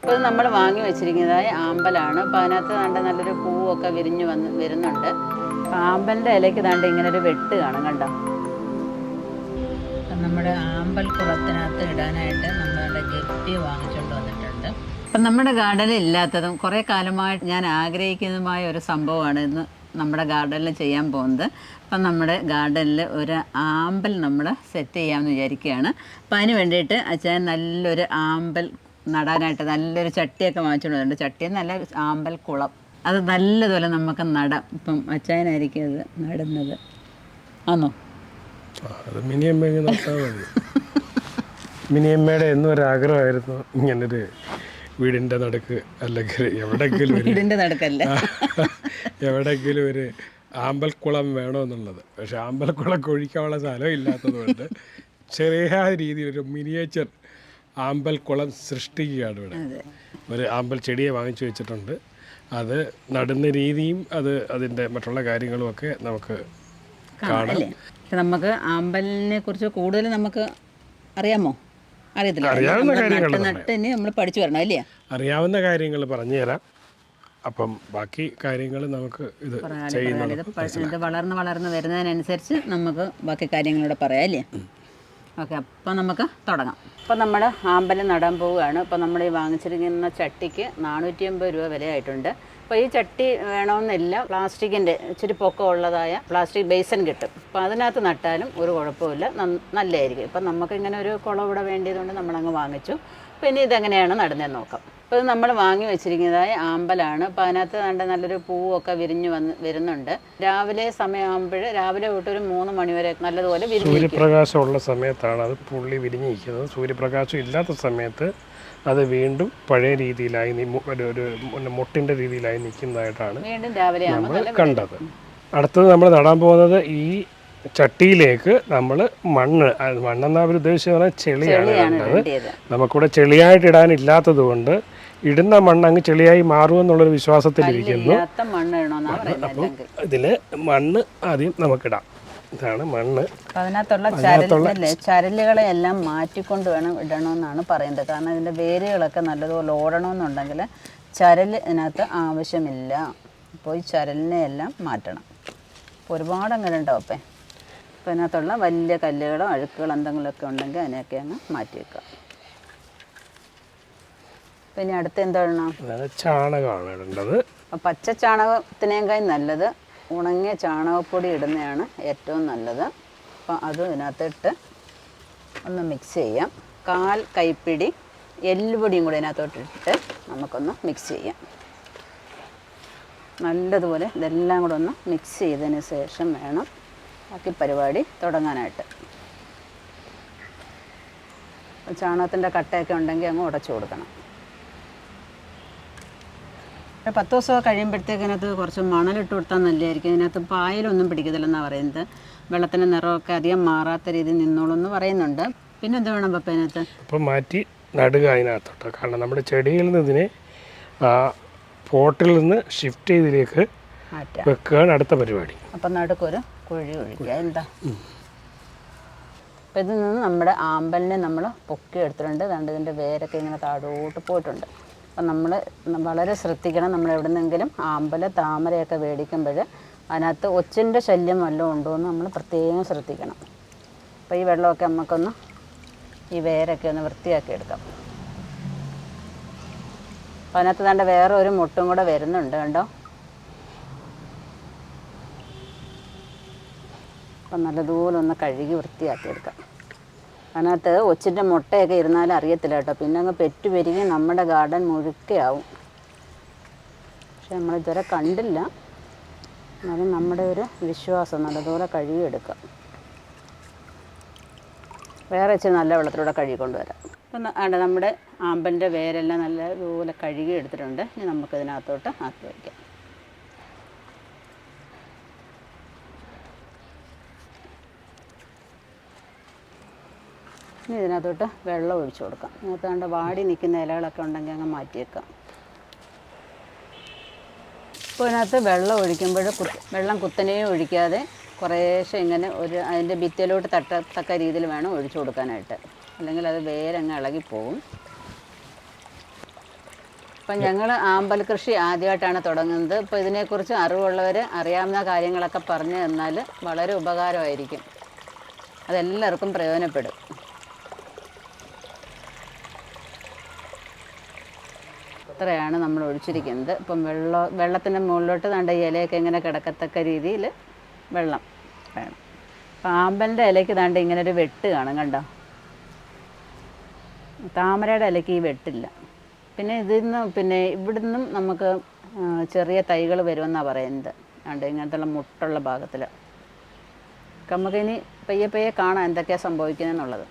അപ്പോൾ ഇത് നമ്മൾ വാങ്ങി വെച്ചിരിക്കുന്നതായ ആമ്പലാണ്. അപ്പോൾ അതിനകത്ത് കണ്ട നല്ലൊരു പൂവൊക്കെ വിരിഞ്ഞ് വരുന്നുണ്ട്. അപ്പോൾ ആമ്പലിൻ്റെ ഇലയ്ക്ക് ദാണ്ട് ഇങ്ങനെ ഒരു വെട്ട് കാണും കണ്ടോ. നമ്മുടെ ആമ്പൽ കുളത്തിനകത്ത് ഇടാനായിട്ട് നമ്മളുടെ ഗപ്പി വാങ്ങിച്ചുകൊണ്ട് വന്നിട്ടുണ്ട്. അപ്പം നമ്മുടെ ഗാർഡനിൽ ഇല്ലാത്തതും കുറേ കാലമായിട്ട് ഞാൻ ആഗ്രഹിക്കുന്നതുമായ ഒരു സംഭവമാണ് ഇന്ന് നമ്മുടെ ഗാർഡനിൽ ചെയ്യാൻ പോകുന്നത്. അപ്പം നമ്മുടെ ഗാർഡനിൽ ഒരു ആമ്പൽ നമ്മൾ സെറ്റ് ചെയ്യാമെന്ന് വിചാരിക്കുകയാണ്. അപ്പം അതിന് വേണ്ടിയിട്ട് അച്ഛൻ നല്ലൊരു ആമ്പൽ നടാനായിട്ട് നല്ലൊരു ചട്ടിയൊക്കെ വാങ്ങിച്ചുകൊണ്ട് വന്നിട്ടുണ്ട്. ചട്ടി നല്ല ആമ്പൽ കുളം അത് നല്ലതുപോലെ നമുക്ക് നടാം. ഇപ്പം അച്ചായനായിരിക്കും അത് നടുന്നത്. ആണോ? അത് മിനിയമ്മ നട്ടാൽ മതി. മിനിയമ്മയുടെ എന്നും ഒരു ആഗ്രഹമായിരുന്നു ഇങ്ങനൊരു വീടിൻ്റെ നടുക്ക് അല്ലെങ്കിൽ എവിടെയെങ്കിലും വീടിൻ്റെ നടുക്കല്ല എവിടെയെങ്കിലും ഒരു ആമ്പൽക്കുളം വേണമെന്നുള്ളത്. പക്ഷെ ആമ്പൽക്കുളം ഒഴിക്കാനുള്ള സ്ഥലം ഇല്ലാത്തതുകൊണ്ട് ചെറിയ രീതിയിലൊരു മിനിയേച്ചർ ആമ്പൽക്കുളം സൃഷ്ടിക്കുകയാണ് ഇവിടെ. ഒരു ആമ്പൽ ചെടിയെ വാങ്ങിച്ചു വെച്ചിട്ടുണ്ട്. അത് നടുന്ന രീതിയും അതിൻ്റെ മറ്റുള്ള കാര്യങ്ങളുമൊക്കെ നമുക്ക് കാണാം. നമുക്ക് ആമ്പലിനെ കുറിച്ച് കൂടുതൽ നമുക്ക് അറിയാമോ? അറിയത്തില്ല. അറിയാവുന്ന കാര്യങ്ങൾ നമ്മൾ പഠിച്ചു വരണം അല്ലേ? അറിയാവുന്ന കാര്യങ്ങൾ പറഞ്ഞു തരാം. അപ്പം ബാക്കി കാര്യങ്ങൾ നമുക്ക് ഇത് വളർന്ന് വരുന്നതിനനുസരിച്ച് നമുക്ക് ബാക്കി കാര്യങ്ങളൂടെ പറയാം അല്ലേ? ഓക്കെ, അപ്പം നമുക്ക് തുടങ്ങാം. അപ്പം നമ്മൾ ആമ്പൽ നടാൻ പോവുകയാണ്. അപ്പോൾ നമ്മൾ ഈ വാങ്ങിച്ചിരിക്കുന്ന ചട്ടിക്ക് 450 രൂപ വില ആയിട്ടുണ്ട്. അപ്പോൾ ഈ ചട്ടി വേണമെന്നില്ല, പ്ലാസ്റ്റിക്കിൻ്റെ ഇച്ചിരി പൊക്കം ഉള്ളതായ പ്ലാസ്റ്റിക് ബേസൻ കിട്ടും. അപ്പോൾ അതിനകത്ത് നട്ടാലും ഒരു കുഴപ്പമില്ല, നല്ലതായിരിക്കും. ഇപ്പം നമുക്കിങ്ങനെ ഒരു കുളം ഇവിടെ വേണ്ടിയതുകൊണ്ട് നമ്മളങ്ങ് വാങ്ങിച്ചു. അപ്പോൾ ഇനി ഇതെങ്ങനെയാണ് നടുന്നതെന്ന് നോക്കാം. അപ്പോൾ ഇത് നമ്മൾ വാങ്ങി വെച്ചിരിക്കുന്നതായ ആമ്പലാണ്. അപ്പോൾ അതിനകത്ത് കണ്ട നല്ലൊരു പൂവൊക്കെ വിരിഞ്ഞ് വരുന്നുണ്ട്. രാവിലെ സമയമാകുമ്പോൾ രാവിലെ തൊട്ട് ഒരു 3 മണി വരെ നല്ലതുപോലെ സൂര്യപ്രകാശമുള്ള സമയത്താണ് അത് പുള്ളി വിരിഞ്ഞിരിക്കുന്നത്. സൂര്യപ്രകാശം ഇല്ലാത്ത സമയത്ത് അത് വീണ്ടും പഴയ രീതിയിലായി ഒരു മുട്ടിൻ്റെ രീതിയിലായി നിൽക്കുന്നതായിട്ടാണ് വീണ്ടും രാവിലെ നമ്മൾ കണ്ടത്. അടുത്തത് നമ്മൾ നടാൻ പോകുന്നത് ഈ ചട്ടിയിലേക്ക് നമ്മൾ മണ്ണെന്നാ അവർ ഉദ്ദേശിച്ച് പറഞ്ഞാൽ ചെളിയാണ് വേണ്ടത്. നമുക്കിവിടെ ചെളിയായിട്ട് ഇടാനില്ലാത്തത് കൊണ്ട് ഇടുന്ന മണ്ണ് അങ്ങ് ചെളിയായി മാറുമെന്നുള്ളൊരു വിശ്വാസത്തിലിരിക്കുന്നു. അപ്പം ഇതിൽ മണ്ണ് ആദ്യം നമുക്കിടാം. ഇതാണ് മണ്ണ്. അതിനകത്തുള്ള ചരലുകളെ എല്ലാം മാറ്റിക്കൊണ്ട് വേണം ഇടണമെന്നാണ് പറയുന്നത്. കാരണം ഇതിൻ്റെ വേരുകളൊക്കെ നല്ലതുപോലെ ഓടണമെന്നുണ്ടെങ്കിൽ ചരൽ ഇതിനകത്ത് ആവശ്യമില്ല. അപ്പോൾ ഈ ചരലിനെ എല്ലാം മാറ്റണം. അപ്പോൾ ഒരുപാട് അങ്ങനെ ഉണ്ടാവും. അപ്പോൾ ഇതിനകത്തുള്ള വലിയ കല്ലുകളോ അഴുക്കുകളോ എന്തെങ്കിലുമൊക്കെ ഉണ്ടെങ്കിൽ അതിനെയൊക്കെ അങ്ങ് മാറ്റി വെക്കുക. അപ്പോൾ ഇനി അടുത്ത് എന്താണ്? ചാണകമാണ് ഇടേണ്ടത്. അപ്പോൾ പച്ച ചാണകത്തിനേക്കാൾ നല്ലത് ഉണങ്ങിയ ചാണകപ്പൊടി ഇടുന്നതാണ് ഏറ്റവും നല്ലത്. അപ്പോൾ അത് ഇതിനകത്തിട്ട് ഒന്ന് മിക്സ് ചെയ്യാം. 1/4 കൈപ്പിടി എല്ലുപൊടിയും കൂടി ഇതിനകത്തോട്ടിട്ട് നമുക്കൊന്ന് മിക്സ് ചെയ്യാം. നല്ലതുപോലെ ഇതെല്ലാം കൂടെ ഒന്ന് മിക്സ് ചെയ്തതിന് ശേഷം വേണം ബാക്കി പരിപാടി തുടങ്ങാനായിട്ട്. ചാണകത്തിൻ്റെ കട്ടയൊക്കെ ഉണ്ടെങ്കിൽ അങ്ങ് ഉടച്ചു കൊടുക്കണം. 10 ദിവസമൊക്കെ കഴിയുമ്പോഴത്തേക്ക് ഇതിനകത്ത് കുറച്ച് മണലിട്ട് കൊടുത്താൽ നല്ലതായിരിക്കും. ഇതിനകത്ത് പായലൊന്നും പിടിക്കത്തില്ലെന്നാണ് പറയുന്നത്. വെള്ളത്തിൻ്റെ നിറമൊക്കെ അധികം മാറാത്ത രീതിയിൽ നിന്നോളൂ എന്ന് പറയുന്നുണ്ട്. പിന്നെ എന്ത് വേണം പപ്പ ഇതിനകത്ത്? അപ്പം മാറ്റി നടുക അതിനകത്തോട്ട്. കാരണം നമ്മുടെ ചെടിയിൽ നിന്ന് ഇതിനെ പോട്ടിൽ നിന്ന് ഷിഫ്റ്റ് ചെയ്തിലേക്ക് വെക്കുകയാണ് അടുത്ത പരിപാടി. അപ്പം നടുക്കൊരു കുഴി ഒഴിക്കുക. എന്താ അപ്പം ഇതിൽ നിന്ന് നമ്മുടെ ആമ്പലിനെ നമ്മൾ പൊക്കി എടുത്തിട്ടുണ്ട്. അതുകൊണ്ട് ഇതിൻ്റെ വേരൊക്കെ ഇങ്ങനെ താഴോട്ട് പോയിട്ടുണ്ട്. അപ്പം നമ്മൾ വളരെ ശ്രദ്ധിക്കണം. നമ്മൾ എവിടെന്നെങ്കിലും ആമ്പൽ താമരയൊക്കെ മേടിക്കുമ്പോൾ അതിനകത്ത് ഒച്ചിൻ്റെ ശല്യം വല്ലതും ഉണ്ടോ എന്ന് നമ്മൾ പ്രത്യേകം ശ്രദ്ധിക്കണം. അപ്പോൾ ഈ വെള്ളമൊക്കെ നമുക്കൊന്ന് ഈ വേരൊക്കെ ഒന്ന് വൃത്തിയാക്കി എടുക്കാം. അപ്പോൾ അതിനകത്ത് വേണ്ട വേറെ ഒരു മുട്ടും കൂടെ വരുന്നുണ്ട് കണ്ടോ. അപ്പം നല്ലതുപോലെ ഒന്ന് കഴുകി വൃത്തിയാക്കി എടുക്കാം. അതിനകത്ത് ഒച്ചിൻ്റെ മുട്ടയൊക്കെ ഇരുന്നാലും അറിയത്തില്ല കേട്ടോ. പിന്നെ അങ്ങ് പെറ്റുപെരുകി നമ്മുടെ ഗാർഡൻ മുഴുക്കയാവും. പക്ഷെ നമ്മളിതുവരെ കണ്ടില്ല. എന്നാലും നമ്മുടെ ഒരു വിശ്വാസം നല്ലതുപോലെ കഴുകിയെടുക്കാം. വേറെ ഇച്ചിരി നല്ല വെള്ളത്തിലൂടെ കഴുകിക്കൊണ്ടുവരാം. അപ്പം നമ്മുടെ ആമ്പലിൻ്റെ വേരെല്ലാം നല്ലതുപോലെ കഴുകി എടുത്തിട്ടുണ്ട്. ഇനി നമുക്കിതിനകത്തോട്ട് ആക്കി വയ്ക്കാം. ഇനി ഇതിനകത്തോട്ട് വെള്ളം ഒഴിച്ചു കൊടുക്കാം. ഇതിനകത്ത് കണ്ട് വാടി നിൽക്കുന്ന ഇലകളൊക്കെ ഉണ്ടെങ്കിൽ അങ്ങ് മാറ്റിയേക്കാം. അപ്പോൾ ഇതിനകത്ത് വെള്ളം ഒഴിക്കുമ്പോൾ വെള്ളം കുത്തനെ ഒഴിക്കാതെ കുറേശ്ശെ ഇങ്ങനെ അതിൻ്റെ ഭിത്തിയിലോട്ട് തട്ടത്തക്ക രീതിയിൽ വേണം ഒഴിച്ചു കൊടുക്കാനായിട്ട്. അല്ലെങ്കിൽ അത് വേരങ്ങ് ഇളകിപ്പോവും. അപ്പം ഞങ്ങൾ ആമ്പൽ കൃഷി ആദ്യമായിട്ടാണ് തുടങ്ങുന്നത്. അപ്പോൾ ഇതിനെക്കുറിച്ച് അറിവുള്ളവർ അറിയാവുന്ന കാര്യങ്ങളൊക്കെ പറഞ്ഞു തന്നാൽ വളരെ ഉപകാരമായിരിക്കും. അതെല്ലാവർക്കും പ്രയോജനപ്പെടും. ഇത്രയാണ് നമ്മൾ ഒഴിച്ചിരിക്കുന്നത്. ഇപ്പം വെള്ളത്തിൻ്റെ മുകളിലോട്ട് ദാണ്ട ഇലയൊക്കെ ഇങ്ങനെ കിടക്കത്തക്ക രീതിയിൽ വെള്ളം വേണം. അപ്പം ആമ്പലിൻ്റെ ഇലയ്ക്ക് ദാണ്ട ഇങ്ങനെ ഒരു വെട്ട് കാണും, കണ്ടോ? താമരയുടെ ഇലയ്ക്ക് ഈ വെട്ടില്ല. പിന്നെ ഇവിടുന്നും നമുക്ക് ചെറിയ തൈകൾ വരുമെന്നാണ് പറയുന്നത്. അതുകൊണ്ട് ഇങ്ങനത്തുള്ള മുട്ടുള്ള ഭാഗത്തിൽ നമുക്കിനി പയ്യെ കാണാം എന്തൊക്കെയാണ് സംഭവിക്കുന്നതെന്നുള്ളത്.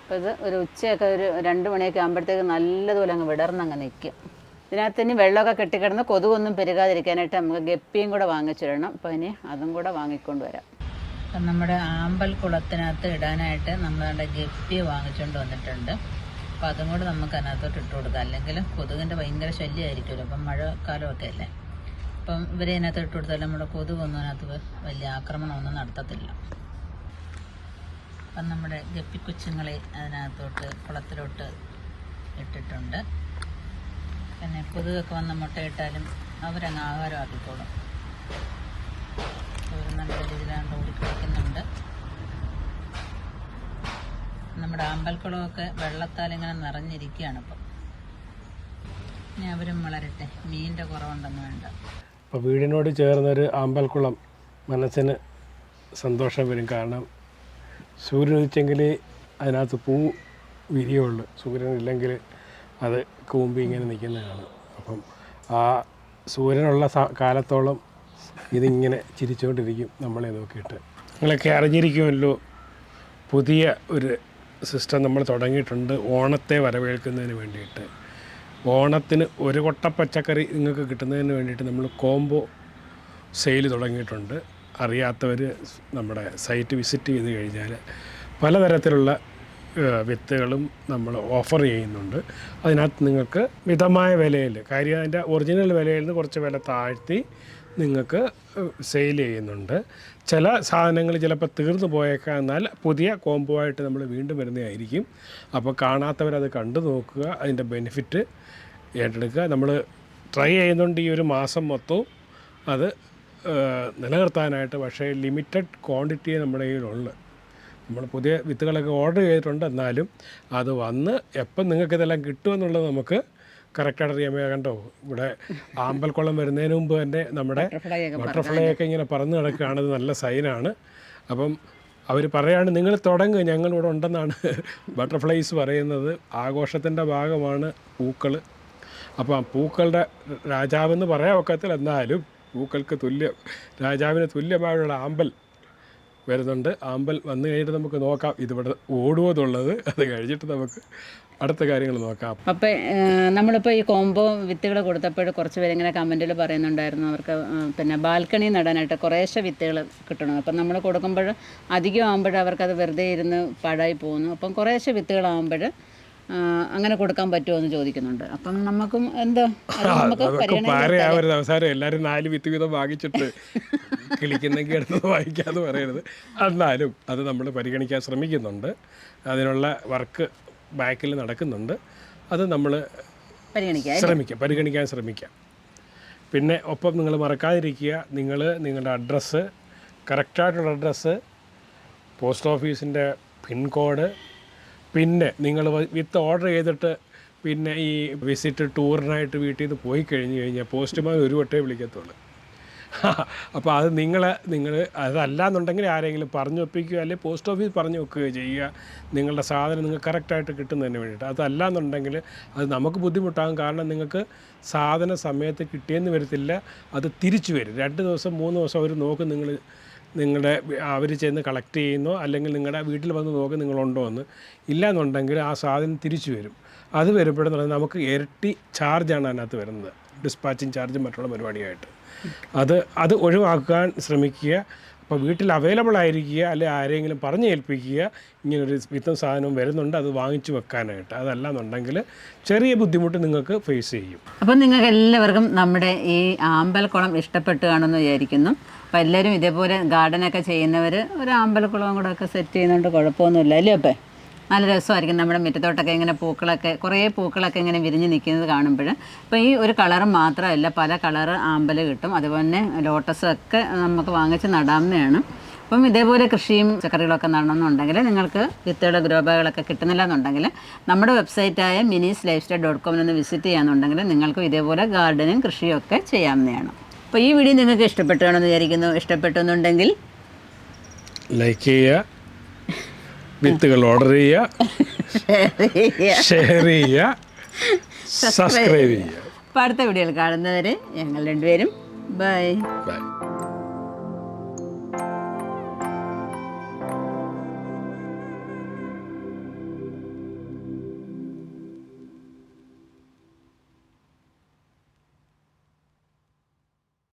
അപ്പോൾ ഇത് ഒരു ഉച്ചയൊക്കെ ഒരു 2 മണിയൊക്കെ ആകുമ്പോഴത്തേക്ക് നല്ലതുപോലെ അങ്ങ് വിടർന്നങ്ങ് നിൽക്കും. ഇതിനകത്ത് ഇനി വെള്ളമൊക്കെ കെട്ടിക്കിടന്ന് കൊതുകൊന്നും പെരുകാതിരിക്കാനായിട്ട് നമുക്ക് ഗപ്പിയും കൂടെ വാങ്ങിച്ചിടണം. അപ്പോൾ ഇനി അതും കൂടെ വാങ്ങിക്കൊണ്ട് വരാം. അപ്പം നമ്മുടെ ആമ്പൽ കുളത്തിനകത്ത് ഇടാനായിട്ട് നമ്മളുടെ ഗപ്പി വാങ്ങിച്ചുകൊണ്ട് വന്നിട്ടുണ്ട്. അപ്പോൾ അതും കൂടെ നമുക്ക് അതിനകത്തോട്ട് ഇട്ട് കൊടുക്കാം. അല്ലെങ്കിൽ കൊതുകിൻ്റെ ഭയങ്കര ശല്യമായിരിക്കുമല്ലോ. അപ്പം മഴക്കാലമൊക്കെ അല്ലേ. അപ്പം ഇവരെ അതിനകത്ത് ഇട്ട് കൊടുത്താൽ നമ്മുടെ കൊതുകൊന്നും അതിനകത്ത് വലിയ ആക്രമണമൊന്നും നടത്തത്തില്ല. അപ്പം നമ്മുടെ ഗപ്പിക്കൊച്ചുങ്ങളെ അതിനകത്തോട്ട് കുളത്തിലോട്ട് ഇട്ടിട്ടുണ്ട്. പിന്നെ കൊതുകൊക്കെ വന്ന് മുട്ടയിട്ടാലും അവരങ്ങ് ആഹാരമാക്കിക്കോളും. അവർ നല്ല രീതിയിലാണ്ട് ഓടിക്കളിക്കുന്നുണ്ട്. നമ്മുടെ ആമ്പൽക്കുളമൊക്കെ വെള്ളത്താൽ ഇങ്ങനെ നിറഞ്ഞിരിക്കുകയാണ്. ഇപ്പം ഇനി അവരും വളരട്ടെ, മീനിൻ്റെ കുറവുണ്ടെന്ന് വേണ്ട. അപ്പോൾ വീടിനോട് ചേർന്നൊരു ആമ്പൽക്കുളം മനസ്സിന് സന്തോഷം വരും. കാരണം സൂര്യൻ ഉദിച്ചെങ്കിൽ അതിനകത്ത് പൂ വിരിയുള്ളൂ. സൂര്യനില്ലെങ്കിൽ അത് കൂമ്പി ഇങ്ങനെ നിൽക്കുന്നതാണ്. അപ്പം ആ സൂര്യനുള്ള കാലത്തോളം ഇതിങ്ങനെ ചിരിച്ചുകൊണ്ടിരിക്കും നമ്മളെ നോക്കിയിട്ട്. നിങ്ങളൊക്കെ അറിഞ്ഞിരിക്കുമല്ലോ, പുതിയ ഒരു സിസ്റ്റം നമ്മൾ തുടങ്ങിയിട്ടുണ്ട് ഓണത്തെ വരവേൽക്കുന്നതിന് വേണ്ടിയിട്ട്. ഓണത്തിന് ഒരു കൊട്ട പച്ചക്കറി നിങ്ങൾക്ക് കിട്ടുന്നതിന് വേണ്ടിയിട്ട് നമ്മൾ കോംബോ സെയിൽ തുടങ്ങിയിട്ടുണ്ട്. അറിയാത്തവർ നമ്മുടെ സൈറ്റ് വിസിറ്റ് ചെയ്ത് കഴിഞ്ഞാൽ പലതരത്തിലുള്ള വിത്തുകളും നമ്മൾ ഓഫർ ചെയ്യുന്നുണ്ട്. അതിനകത്ത് നിങ്ങൾക്ക് മിതമായ വിലയിൽ, കാര്യം അതിൻ്റെ ഒറിജിനൽ വിലയിൽ നിന്ന് കുറച്ച് വില താഴ്ത്തി നിങ്ങൾക്ക് സെയിൽ ചെയ്യുന്നുണ്ട്. ചില സാധനങ്ങൾ ചിലപ്പോൾ തീർന്നു പോയേക്കാം, എന്നാൽ പുതിയ കോംബോ ആയിട്ട് നമ്മൾ വീണ്ടും വരുന്നതായിരിക്കും. അപ്പോൾ കാണാത്തവരത് കണ്ടു നോക്കുക, അതിൻ്റെ ബെനിഫിറ്റ് ഏറ്റെടുക്കുക. നമ്മൾ ട്രൈ ചെയ്യുന്നുണ്ട് ഈ ഒരു മാസം മൊത്തവും അത് നിലനിർത്താനായിട്ട്. പക്ഷേ ലിമിറ്റഡ് ക്വാണ്ടിറ്റിയെ നമ്മുടെ കയ്യിലുള്ളൂ. നമ്മൾ പുതിയ വിത്തുകളൊക്കെ ഓർഡർ ചെയ്തിട്ടുണ്ട്, എന്നാലും അത് വന്ന് എപ്പം നിങ്ങൾക്കിതെല്ലാം കിട്ടുമെന്നുള്ളത് നമുക്ക് കറക്റ്റായിട്ട് അറിയാമേ. കണ്ടോ, ഇവിടെ ആമ്പൽക്കുളം വരുന്നതിന് മുമ്പ് തന്നെ നമ്മുടെ ബട്ടർഫ്ലൈ ഒക്കെ ഇങ്ങനെ പറന്ന് കിടക്കുകയാണ്. അത് നല്ല സൈനാണ്. അപ്പം അവർ പറയാണ് നിങ്ങൾ തുടങ്ങുക, ഞങ്ങളിവിടെ ഉണ്ടെന്നാണ് ബട്ടർഫ്ലൈസ് പറയുന്നത്. ആഘോഷത്തിൻ്റെ ഭാഗമാണ് പൂക്കൾ. അപ്പോൾ ആ പൂക്കളുടെ രാജാവെന്ന് പറയാൻ ഒക്കത്തില്ല, എന്നാലും പൂക്കൾക്ക് രാജാവിന് തുല്യമായുള്ള ആമ്പൽ വരുന്നുണ്ട്. ആമ്പൽ വന്നു കഴിഞ്ഞിട്ട് നമുക്ക് നോക്കാം ഇതിവിടെ ഓടുമോ എന്നുള്ളത്. അത് കഴിഞ്ഞിട്ട് നമുക്ക് അടുത്ത കാര്യങ്ങൾ നോക്കാം. അപ്പോൾ നമ്മളിപ്പോൾ ഈ കോംബോ വിത്തുകൾ കൊടുത്തപ്പോൾ കുറച്ച് പേരിങ്ങനെ കമൻറ്റിൽ പറയുന്നുണ്ടായിരുന്നു അവർക്ക് പിന്നെ ബാൽക്കണി നടാനായിട്ട് കുറേശ്ശെ വിത്തുകൾ കിട്ടണം. അപ്പം നമ്മൾ കൊടുക്കുമ്പോൾ അധികം ആകുമ്പോൾ അവർക്കത് വെറുതെ ഇരുന്ന് പാഴായി പോകുന്നു. അപ്പം കുറേശ്ശെ വിത്തുകളാകുമ്പോൾ അങ്ങനെ കൊടുക്കാൻ പറ്റുമോ എന്ന് ചോദിക്കുന്നുണ്ട്. അപ്പം നമുക്കും എന്താ അവസാനം എല്ലാവരും 4 വിത്ത് വീതം വാങ്ങിച്ചിട്ട് കിളിക്കുന്നെങ്കിൽ എടുത്തത് വാങ്ങിക്കാന്ന് പറയരുത്. എന്നാലും അത് നമ്മൾ പരിഗണിക്കാൻ ശ്രമിക്കുന്നുണ്ട്. അതിനുള്ള വർക്ക് ബാക്കിൽ നടക്കുന്നുണ്ട്. അത് നമ്മൾ പരിഗണിക്കാൻ ശ്രമിക്കാം. പിന്നെ ഒപ്പം നിങ്ങൾ മറക്കാതിരിക്കുക, നിങ്ങളുടെ അഡ്രസ്സ്, കറക്റ്റായിട്ടുള്ള അഡ്രസ്സ്, പോസ്റ്റ് ഓഫീസിൻ്റെ പിൻകോഡ്, പിന്നെ നിങ്ങൾ വിത്ത് ഓർഡർ ചെയ്തിട്ട് പിന്നെ ഈ വിസിറ്റ് ടൂറിനായിട്ട് വീട്ടിൽ നിന്ന് പോയി കഴിഞ്ഞാൽ പോസ്റ്റ്മാൻ ഒരു വട്ടേ വിളിക്കത്തുള്ളൂ. അപ്പോൾ അത് നിങ്ങൾ അതല്ലാന്നുണ്ടെങ്കിൽ ആരെങ്കിലും പറഞ്ഞു ഒപ്പിക്കുകയോ അല്ലെങ്കിൽ പോസ്റ്റ് ഓഫീസ് പറഞ്ഞു വെക്കുകയോ ചെയ്യുക. നിങ്ങളുടെ സാധനം നിങ്ങൾക്ക് കറക്റ്റായിട്ട് കിട്ടുന്നതിന് വേണ്ടിയിട്ട്. അതല്ലാന്നുണ്ടെങ്കിൽ അത് നമുക്ക് ബുദ്ധിമുട്ടാകും. കാരണം നിങ്ങൾക്ക് സാധനം സമയത്ത് കിട്ടിയെന്ന് വരത്തില്ല, അത് തിരിച്ചു വരും. 2 ദിവസം 3 ദിവസം അവർ നോക്കും അവർ ചെന്ന് കളക്ട് ചെയ്യുന്നോ അല്ലെങ്കിൽ നിങ്ങളുടെ വീട്ടിൽ വന്ന് നോക്കും നിങ്ങളുണ്ടോ എന്ന്. ഇല്ലയെന്നുണ്ടെങ്കിൽ ആ സാധനം തിരിച്ചു വരും. അത് വരുമ്പോഴെന്ന് പറഞ്ഞാൽ നമുക്ക് ഇരട്ടി ചാർജാണ് അതിനകത്ത് വരുന്നത്, ഡിസ്പാച്ചിങ് ചാർജ് മറ്റുള്ള പരിപാടിയായിട്ട്. അത് ഒഴിവാക്കാൻ ശ്രമിക്കുക. അപ്പോൾ വീട്ടിൽ അവൈലബിൾ ആയിരിക്കുക, അല്ലെങ്കിൽ ആരെങ്കിലും പറഞ്ഞ് ഏൽപ്പിക്കുക ഇങ്ങനൊരു വിത്തും സാധനവും വരുന്നുണ്ട് അത് വാങ്ങിച്ചു വെക്കാനായിട്ട്. അതല്ലാന്നുണ്ടെങ്കിൽ ചെറിയ ബുദ്ധിമുട്ട് നിങ്ങൾക്ക് ഫേസ് ചെയ്യും. അപ്പം നിങ്ങൾക്ക് എല്ലാവർക്കും നമ്മുടെ ഈ ആമ്പൽക്കുളം ഇഷ്ടപ്പെട്ടു കാണുമെന്ന് വിചാരിക്കുന്നു. അപ്പോൾ എല്ലാവരും ഇതേപോലെ ഗാർഡനൊക്കെ ചെയ്യുന്നവർ ഒരു ആമ്പൽക്കുളവും കൂടെ ഒക്കെ സെറ്റ് ചെയ്യുന്നുണ്ട്, കുഴപ്പമൊന്നുമില്ല അല്ലേ? അപ്പം നല്ല രസമായിരിക്കും നമ്മുടെ മുറ്റത്തോട്ടൊക്കെ ഇങ്ങനെ പൂക്കളൊക്കെ കുറേ പൂക്കളൊക്കെ ഇങ്ങനെ വിരിഞ്ഞ് നിൽക്കുന്നത് കാണുമ്പോൾ. ഇപ്പോൾ ഈ ഒരു കളറ് മാത്രമല്ല, പല കളറ് ആമ്പൽ കിട്ടും. അതുപോലെ തന്നെ ലോട്ടസൊക്കെ നമുക്ക് വാങ്ങിച്ച് നടാവുന്നതാണ്. അപ്പം ഇതേപോലെ കൃഷിയും പച്ചക്കറികളൊക്കെ നടണമെന്നുണ്ടെങ്കിൽ നിങ്ങൾക്ക് വിത്തുകളുടെ ഗ്രോ ബാഗുകളൊക്കെ കിട്ടുന്നില്ല എന്നുണ്ടെങ്കിൽ നമ്മുടെ വെബ്സൈറ്റായ minis-lifestyle.com വിസിറ്റ് ചെയ്യാന്നുണ്ടെങ്കിൽ നിങ്ങൾക്ക് ഇതേപോലെ ഗാർഡനും കൃഷിയും ഒക്കെ ചെയ്യാവുന്നതാണ്. അപ്പോൾ ഈ വീഡിയോ നിങ്ങൾക്ക് ഇഷ്ടപ്പെട്ടാണെന്ന് വിചാരിക്കുന്നു. ഇഷ്ടപ്പെട്ടെന്നുണ്ടെങ്കിൽ ലൈക്ക് ചെയ്യുക, വിത്തുകൾ ഓർഡർ ചെയ്യുക, ഷെയർ ചെയ്യുക, സബ്സ്ക്രൈബ് ചെയ്യുക. അപ്പോൾ അടുത്ത വീഡിയോയിൽ കാണുന്നവരെ ഞങ്ങൾ രണ്ടുപേരും ബൈ.